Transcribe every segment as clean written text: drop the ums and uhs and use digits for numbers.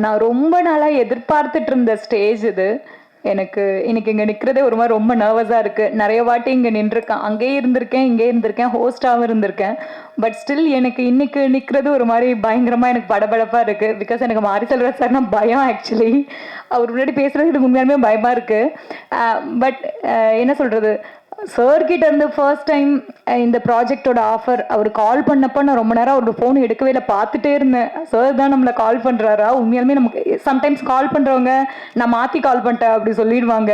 நான் ரொம்ப நாளாக எதிர்பார்த்துட்டு இருந்த ஸ்டேஜ் இது. எனக்கு இன்னைக்கு இங்கே நிற்கிறதே ஒரு மாதிரி ரொம்ப நர்வஸாக இருக்குது. நிறைய வாட்டி இங்கே நின்றுருக்கேன், அங்கேயே இருந்திருக்கேன், இங்கே இருந்திருக்கேன், ஹோஸ்டாகவும் இருந்திருக்கேன். பட் ஸ்டில் எனக்கு இன்னைக்கு நிற்கிறது ஒரு மாதிரி பயங்கரமாக எனக்கு படபடப்பாக இருக்குது. பிகாஸ் எனக்கு மாரி செல்வராஜ் சார்னா பயம். ஆக்சுவலி அவர் முன்னாடி பேசுகிறது எனக்கு உண்மையாலுமே பயமாக இருக்குது. பட் என்ன சொல்கிறது, சார்கிட்ட இருந்து ஃபர்ஸ்ட் டைம் இந்த ப்ராஜெக்டோட ஆஃபர் அவர் கால் பண்ணப்போ நான் ரொம்ப நேரம் அவரோட ஃபோன் எடுக்கவே இல்லை, பார்த்துட்டே இருந்தேன். சார் தான் நம்மளை கால் பண்ணுறாரா? உண்மையாலுமே நமக்கு சம்டைம்ஸ் கால் பண்ணுறவங்க நான் மாற்றி கால் பண்ணிட்டேன் அப்படி சொல்லிடுவாங்க.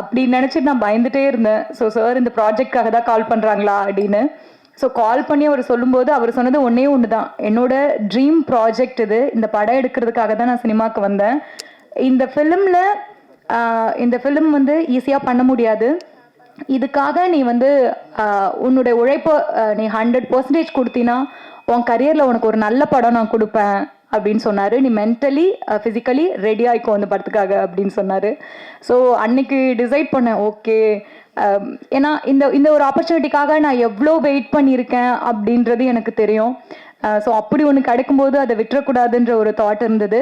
அப்படி நினச்சிட்டு நான் பயந்துட்டே இருந்தேன். ஸோ சார் இந்த ப்ராஜெக்ட்காக தான் கால் பண்ணுறாங்களா அப்படின்னு. ஸோ கால் பண்ணி அவர் சொல்லும்போது அவர் சொன்னது ஒன்றே ஒன்று தான், என்னோட ட்ரீம் ப்ராஜெக்ட் இது, இந்த படம் எடுக்கிறதுக்காக தான் நான் சினிமாவுக்கு வந்தேன். இந்த ஃபிலிம் வந்து ஈஸியாக பண்ண முடியாது, இதுக்காக நீ வந்து உன்னுடைய உழைப்பை நீ 100% கொடுத்தினா உன் கரியரில் உனக்கு ஒரு நல்ல படம் நான் கொடுப்பேன் அப்படின்னு சொன்னார். நீ மென்டலி ஃபிசிக்கலி ரெடி ஆகிக்கோ அந்த படத்துக்காக அப்படின்னு சொன்னார். ஸோ அன்னைக்கு டிசைட் பண்ணேன், ஓகே. ஏன்னா இந்த ஒரு ஆப்பர்ச்சுனிட்டிக்காக நான் எவ்வளோ வெயிட் பண்ணியிருக்கேன் அப்படின்றது எனக்கு தெரியும். ஸோ அப்படி ஒன்று கிடைக்கும்போது அதை விட்டுறக்கூடாதுன்ற ஒரு தாட் இருந்தது.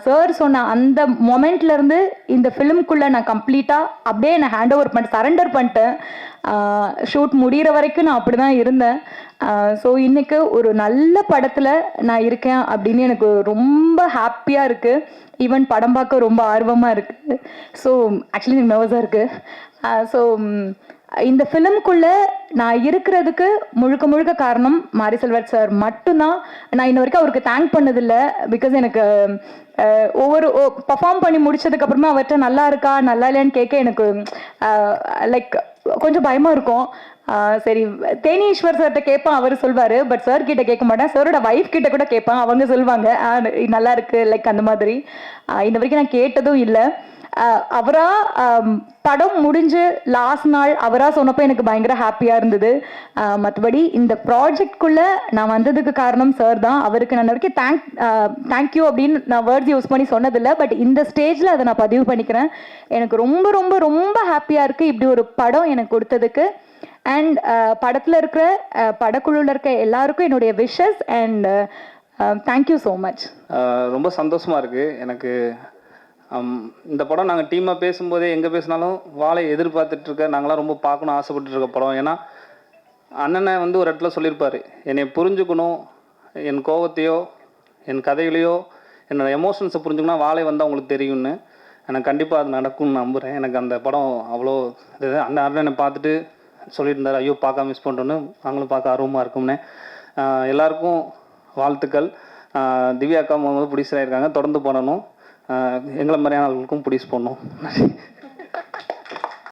சார் சொன்ன அந்த மொமெண்ட்லேருந்து இந்த ஃபிலிம்குள்ளே நான் கம்ப்ளீட்டாக அப்படியே நான் ஹேண்ட் ஓவர் பண்ணிட்டு சரண்டர் பண்ணிட்டேன். ஷூட் முடிகிற வரைக்கும் நான் அப்படி தான் இருந்தேன். ஸோ இன்றைக்கு ஒரு நல்ல படத்தில் நான் இருக்கேன் அப்படின்னு எனக்கு ரொம்ப ஹாப்பியாக இருக்குது. ஈவன் படம் பார்க்க ரொம்ப ஆர்வமாக இருக்குது. ஸோ ஆக்சுவலி எனக்கு நர்வஸாக இருக்குது. ஸோ இந்த ஃபிலிம்குள்ளே நான் இருக்கிறதுக்கு முழுக்க முழுக்க காரணம் மாரி செல்வராஜ் சார் மட்டும்தான். நான் இன்ன வரைக்கும் அவருக்கு தேங்க் பண்ணதில்லை. பிகாஸ் எனக்கு ஒவ்வொரு பர்ஃபார்ம் பண்ணி முடிச்சதுக்கப்புறமா அவர்கிட்ட நல்லா இருக்கா நல்லா இல்லையான்னு கேட்க எனக்கு லைக் கொஞ்சம் பயமாக இருக்கும். சரி, தேனீஸ்வர் சார்கிட்ட கேட்பேன், அவர் சொல்வார். பட் சார் கிட்ட கேட்க மாட்டேன். சாரோட ஒய்ஃப் கிட்ட கூட கேட்பேன், அவங்க சொல்லுவாங்க நல்லா இருக்கு லைக் அந்த மாதிரி. இந்த வரைக்கும் நான் கேட்டதும் இல்லை. அவரா படம் முடிஞ்சு லாஸ்ட் நாள் அவரா சொன்னப்போ எனக்கு பயங்கர ஹாப்பியாக இருந்தது. மற்றபடி இந்த ப்ராஜெக்ட்குள்ளே நான் வந்ததுக்கு காரணம் சார் தான். அவருக்கு நான் வரைக்கும் தேங்க்யூ அப்படின்னு நான் வேர்ட்ஸ் யூஸ் பண்ணி சொன்னதில்லை. பட் இந்த ஸ்டேஜில் அதை நான் பதிவு பண்ணிக்கிறேன். எனக்கு ரொம்ப ரொம்ப ரொம்ப ஹாப்பியாக இருக்குது இப்படி ஒரு படம் எனக்கு கொடுத்ததுக்கு. அண்ட் படத்தில் இருக்கிற படக்குழுவில் இருக்க எல்லாருக்கும் என்னுடைய wishes and thank you so much. ரொம்ப சந்தோஷமாக இருக்குது எனக்கு. இந்த படம் நாங்கள் டீமாக பேசும்போதே எங்கே பேசினாலும் வாழை எதிர்பார்த்துட்ருக்க, நாங்களாம் ரொம்ப பார்க்கணும் ஆசைப்பட்டுருக்க படம். ஏன்னா அண்ணனை வந்து ஒரு இடத்துல சொல்லியிருப்பார், என்னை புரிஞ்சுக்கணும், என் கோவத்தையோ என் கதைகளையோ என்னோடய எமோஷன்ஸை புரிஞ்சுக்கணும் வாழை வந்தால் உங்களுக்கு தெரியும்னு. எனக்கு கண்டிப்பாக அது நடக்கும்னு நம்புகிறேன். எனக்கு அந்த படம் அவ்வளோ இது. அந்த அண்ணனை பார்த்துட்டு சொல்லிட்டு இருந்தார், ஐயோ பார்க்க மிஸ் பண்ணுறோன்னு, நாங்களும் பார்க்க ஆர்வமாக இருக்கும்னு. எல்லாருக்கும் வாழ்த்துக்கள். திவ்யா அக்கா வந்து ப்ரொடியூசராக இருக்காங்க, தொடர்ந்து பண்ணணும். எங்களை மாதிரியான ஆளுகளுக்கும் ப்ரொடியூஸ் பண்ணணும்.